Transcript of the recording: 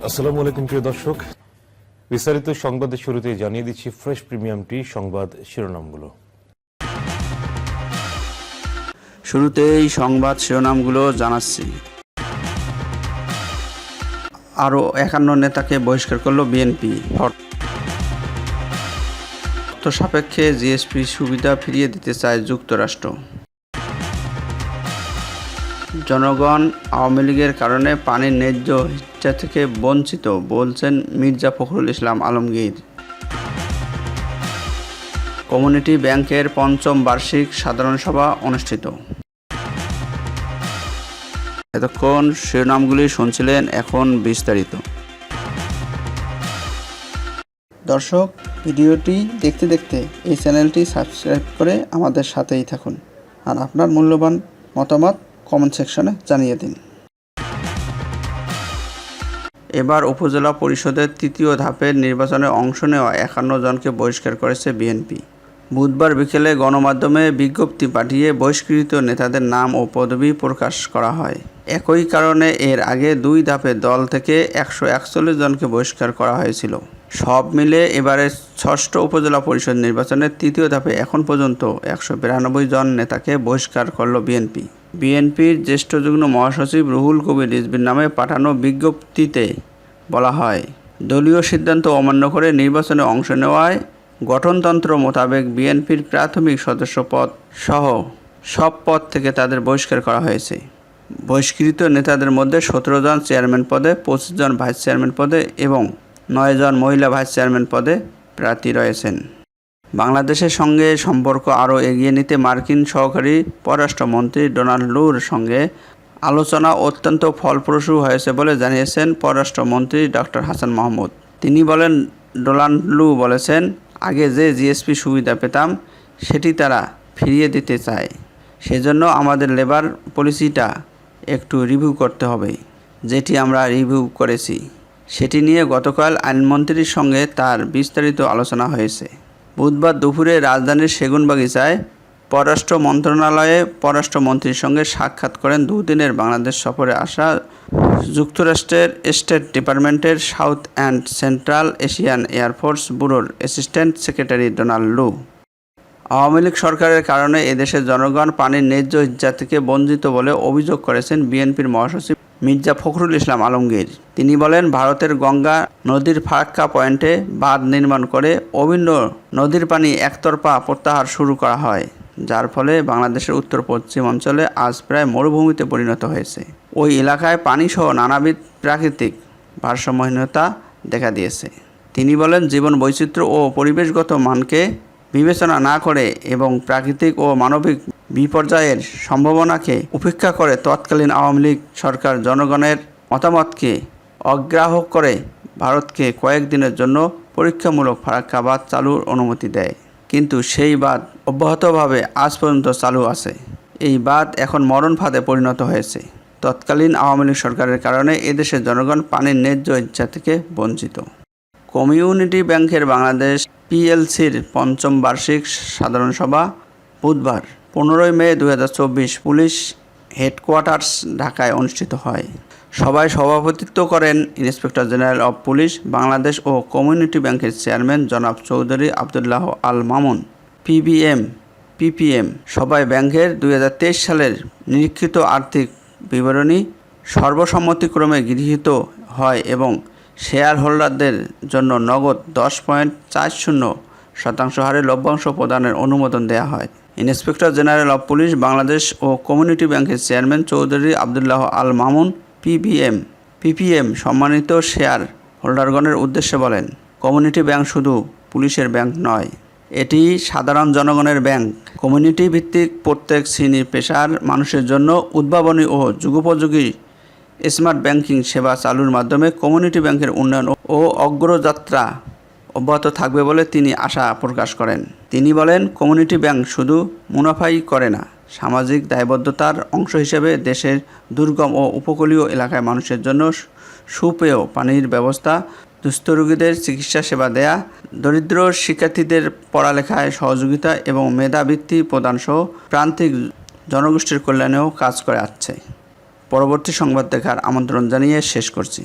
আসসালামু আলাইকুম প্রিয় দর্শক, বিস্তারিত সংবাদের শুরুতে জানিয়ে দিচ্ছি ফ্রেশ প্রিমিয়াম টি সংবাদ শিরোনামগুলো। শুরুতেই সংবাদ শিরোনামগুলো জানাচ্ছি। আরও 51 নেতাকে বহিষ্কার করল বিএনপি। শর্ত সাপেক্ষে জিএসপি সুবিধা ফিরিয়ে দিতে চায় যুক্তরাষ্ট্র। জনগণ আওয়ামী লীগের কারণে পানির ন্যায্য হিস্সা থেকে বঞ্চিত বলছেন মির্জা ফখরুল ইসলাম আলমগীর। কমিউনিটি ব্যাংকের ৫ম বার্ষিক সাধারণ সভা অনুষ্ঠিত। এতক্ষণ শিরোনামগুলি শুনছিলেন, এখন বিস্তারিত। দর্শক, ভিডিওটি দেখতে দেখতে এই চ্যানেলটি সাবস্ক্রাইব করে আমাদের সাথেই থাকুন আর আপনার মূল্যবান মতামত কমেন্ট সেকশনে জানিয়ে দিন। এবার উপজেলা পরিষদের ৩য় ধাপের নির্বাচনে অংশ নেওয়া ৫১ জনকে বহিষ্কার করেছে বিএনপি। বুধবার বিকেলে গণমাধ্যমে বিজ্ঞপ্তি পাঠিয়ে বহিষ্কৃত নেতাদের নাম ও পদবি প্রকাশ করা হয়। একই কারণে এর আগে ২ ধাপে দল থেকে ১৪১ জনকে বহিষ্কার করা হয়েছিল। সব মিলে এবারে ৬ষ্ঠ উপজেলা পরিষদ নির্বাচনের ৩য় ধাপে এখন পর্যন্ত ১৯২ জন নেতাকে বহিষ্কার করল বিএনপি। বিএনপির জ্যেষ্ঠ যুগ্ম মহাসচিব রুহুল কবির রিজভীর নামে পাঠানো বিজ্ঞপ্তিতে বলা হয়, দলীয় সিদ্ধান্ত অমান্য করে নির্বাচনে অংশ নেওয়ায় গঠনতন্ত্র মোতাবেক বিএনপির প্রাথমিক সদস্য পদ সহ সব পদ থেকে তাদের বহিষ্কার করা হয়েছে। বহিষ্কৃত নেতাদের মধ্যে ১৭ জন চেয়ারম্যান পদে, ২৫ জন ভাইস চেয়ারম্যান পদে এবং ৯ জন মহিলা ভাইস চেয়ারম্যান পদে প্রার্থী রয়েছেন। বাংলাদেশের সঙ্গে সম্পর্ক আরও এগিয়ে নিতে মার্কিন সহকারী পররাষ্ট্রমন্ত্রী ডোনাল্ড লুর সঙ্গে আলোচনা অত্যন্ত ফলপ্রসূ হয়েছে বলে জানিয়েছেন পররাষ্ট্রমন্ত্রী ডক্টর হাসান মাহমুদ। তিনি বলেন, ডোনাল্ড লু বলেছেন, আগে যে জিএসপি সুবিধা পেতাম সেটি তারা ফিরিয়ে দিতে চায়। সেজন্য আমাদের লেবার পলিসিটা একটু রিভিউ করতে হবে। যেটি আমরা রিভিউ করেছি সেটি নিয়ে গতকাল আইনমন্ত্রীর সঙ্গে তার বিস্তারিত আলোচনা হয়েছে। বুধবার দুপুরে রাজধানীর সেগুনবাগিচায় পররাষ্ট্র মন্ত্রণালয়ে পররাষ্ট্রমন্ত্রীর সঙ্গে সাক্ষাৎ করেন দুদিনের বাংলাদেশ সফরে আসা যুক্তরাষ্ট্রের স্টেট ডিপার্টমেন্টের south and central Asian air force ব্যুরোর assistant secretary Donald Lu. Awami League সরকারের কারণে এদেশের জনগণ পানির ন্যায্য হিস্সা থেকে বঞ্চিত বলে অভিযোগ করেছেন বিএনপির মহাসচিব মির্জা ফখরুল ইসলাম আলমগীর। তিনি বলেন, ভারতের গঙ্গা নদীর ফারাক্কা পয়েন্টে বাঁধ নির্মাণ করে অভিন্ন নদীর পানি একতরফা প্রত্যাহার শুরু করা হয়, যার ফলে বাংলাদেশের উত্তর পশ্চিম অঞ্চলে আজ প্রায় মরুভূমিতে পরিণত হয়েছে। ওই এলাকায় পানিসহ নানাবিধ প্রাকৃতিক ভারসাম্যহীনতা দেখা দিয়েছে। তিনি বলেন, জীবন বৈচিত্র্য ও পরিবেশগত মানকে বিবেচনা না করে এবং প্রাকৃতিক ও মানবিক বিপর্যয়ের সম্ভাবনাকে উপেক্ষা করে তৎকালীন আওয়ামী লীগ সরকার জনগণের মতামতকে অগ্রাহ্য করে ভারতকে কয়েকদিনের জন্য পরীক্ষামূলক ফারাক্কা বাঁধ চালুর অনুমতি দেয়। কিন্তু সেই বাঁধ অব্যাহতভাবে আজ পর্যন্ত চালু আছে। এই বাঁধ এখন মরণ ফাঁদে পরিণত হয়েছে। তৎকালীন আওয়ামী লীগ সরকারের কারণে এদেশের জনগণ পানির ন্যায্য ইচ্ছা থেকে বঞ্চিত। কমিউনিটি ব্যাংকের বাংলাদেশ পিএলসির ৫ম বার্ষিক সাধারণ সভা বুধবার ১৫ মে ২০২৪ পুলিশ হেডকোয়ার্টার্স ঢাকায় অনুষ্ঠিত হয়। সভায় সভাপতিত্ব করেন inspector general of police Bangladesh ও কমিউনিটি ব্যাংকের চেয়ারম্যান জনাব চৌধুরী আবদুল্লাহ আল মামুন পিপিএম। সভায় ব্যাংকের ২০২৩ সালের নিরীক্ষিত আর্থিক বিবরণী সর্বসম্মতিক্রমে গৃহীত হয় এবং শেয়ার হোল্ডারদের জন্য নগদ 10.40% হারে লভ্যাংশ প্রদানের অনুমোদন দেওয়া হয়। Inspector general of police Bangladesh ও কমিউনিটি ব্যাংকের চেয়ারম্যান চৌধুরী আবদুল্লাহ আল মামুন পিপিএম সম্মানিত শেয়ার হোল্ডারগণের উদ্দেশ্যে বলেন, কমিউনিটি ব্যাংক শুধু পুলিশের ব্যাংক নয়, এটি সাধারণ জনগণের ব্যাংক। কমিউনিটি ভিত্তিক প্রত্যেক শ্রেণীর পেশার মানুষের জন্য উদ্ভাবনী ও যুগোপযোগী স্মার্ট ব্যাংকিং সেবা চালুর মাধ্যমে কমিউনিটি ব্যাংকের উন্নয়ন ও অগ্রযাত্রা অব্যাহত থাকবে বলে তিনি আশা প্রকাশ করেন। তিনি বলেন, কমিউনিটি ব্যাংক শুধু মুনাফাই করে না, সামাজিক দায়বদ্ধতার অংশ হিসেবে দেশের দুর্গম ও উপকূলীয় এলাকায় মানুষের জন্য সুপেয় পানির ব্যবস্থা, দুস্থ রোগীদের চিকিৎসা সেবা দেয়া, দরিদ্র শিক্ষার্থীদের পড়ালেখায় সহযোগিতা এবং মেধাবৃত্তি প্রদানসহ প্রান্তিক জনগোষ্ঠীর কল্যাণেও কাজ করে আসছে। পরবর্তী সংবাদ দেখার আমন্ত্রণ জানিয়ে শেষ করছি।